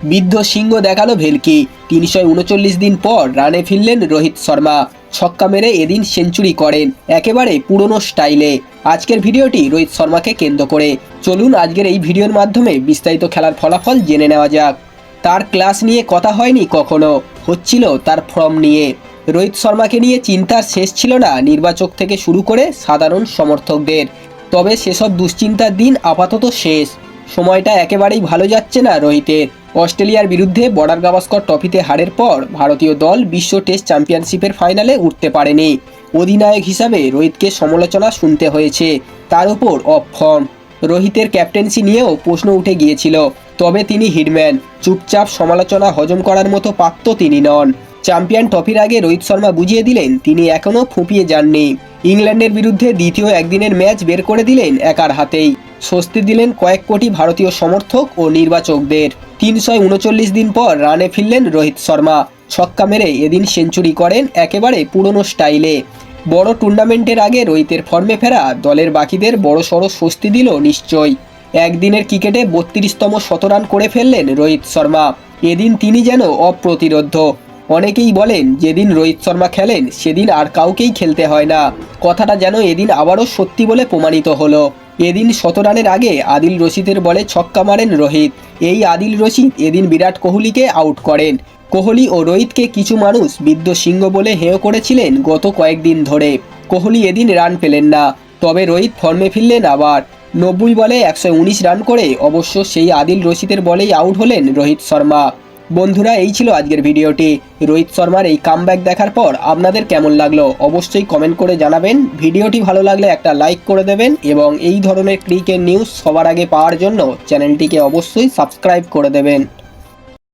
বিদ্ধ সিংহ দেখালো ভেলকি। ৩৩৯ দিন পর রানে ফিরলেন রোহিত শর্মা। ছক্কা মেরে এদিন সেঞ্চুরি করেন একেবারে পুরনো স্টাইলে। আজকের ভিডিওটি রোহিত শর্মাকে কেন্দ্র করে। চলুন আজকের এই ভিডিওর মাধ্যমে বিস্তারিত খেলার ফলাফল জেনে নেওয়া যাক। তার ক্লাস নিয়ে কথা হয়নি কখনো, হচ্ছিল তার ফর্ম নিয়ে। রোহিত শর্মাকে নিয়ে চিন্তার শেষ ছিল না নির্বাচক থেকে শুরু করে সাধারণ সমর্থকদের। তবে সেসব দুশ্চিন্তার দিন আপাতত শেষ। সময়টা একেবারেই ভালো যাচ্ছে না রোহিতের। অস্ট্রেলিয়ার বিরুদ্ধে বর্ডার গাভাস্কর ট্রফিতে হারের পর ভারতীয় দল বিশ্ব টেস্ট চ্যাম্পিয়নশিপের ফাইনালে উঠতে পারেনি। অধিনায়ক হিসাবে রোহিতকে সমালোচনা শুনতে হয়েছে, তার উপর অফ ফর্ম। রোহিতের ক্যাপ্টেন্সি নিয়েও প্রশ্ন উঠে গিয়েছিল, তবে তিনি হিটম্যান। চুপচাপ সমালোচনা হজম করার মতো পাত্র তিনি নন। চ্যাম্পিয়ন ট্রফির আগে রোহিত শর্মা বুঝিয়ে দিলেন তিনি এখনও ফুঁপিয়ে যাননি। ইংল্যান্ডের বিরুদ্ধে দ্বিতীয় একদিনের ম্যাচ বের করে দিলেন একার হাতেই। স্বস্তি দিলেন কয়েক কোটি ভারতীয় সমর্থক ও নির্বাচকদের। ৩৩৯ দিন পর রানে ফিরলেন রোহিত শর্মা। ছক্কা মেরে এদিন সেঞ্চুরি করেন একেবারে পুরনো স্টাইলে। বড় টুর্নামেন্টের আগে রোহিতের ফর্মে ফেরা দলের বাকিদের বড়সড় স্বস্তি দিল নিশ্চয়ই। একদিনের ক্রিকেটে ৩২তম শতরান করে ফেললেন রোহিত শর্মা। এদিন তিনি যেন অপ্রতিরোধ্য। অনেকেই বলেন যেদিন রোহিত শর্মা খেলেন সেদিন আর কাউকেই খেলতে হয় না। কথাটা যেন এদিন আবারও সত্যি বলে প্রমাণিত হলো। এদিন শতরানের আগে আদিল রশিদের বলে ছক্কা মারেন রোহিত। এই আদিল রশিদ এদিন বিরাট কোহলিকে আউট করেন। কোহলি ও রোহিতকে কিছু মানুষ বিদ্ধ সিংহ বলে হেয় করেছিলেন গত কয়েকদিন ধরে। কোহলি এদিন রান পেলেন না, তবে রোহিত ফর্মে ফিরলেন আবার। ৯০ বলে ১১৯ রান করে অবশ্য সেই আদিল রশিদের বলেই আউট হলেন রোহিত শর্মা। বন্ধুরা, এই ছিল আজকের ভিডিওটি। রোহিত শর্মার এই কামব্যাক দেখার পর আপনাদের কেমন লাগলো অবশ্যই কমেন্ট করে জানাবেন। ভিডিওটি ভালো লাগলে একটা লাইক করে দেবেন এবং এই ধরনের ক্রিকেট নিউজ সবার আগে পাওয়ার জন্য চ্যানেলটিকে অবশ্যই সাবস্ক্রাইব করে দেবেন।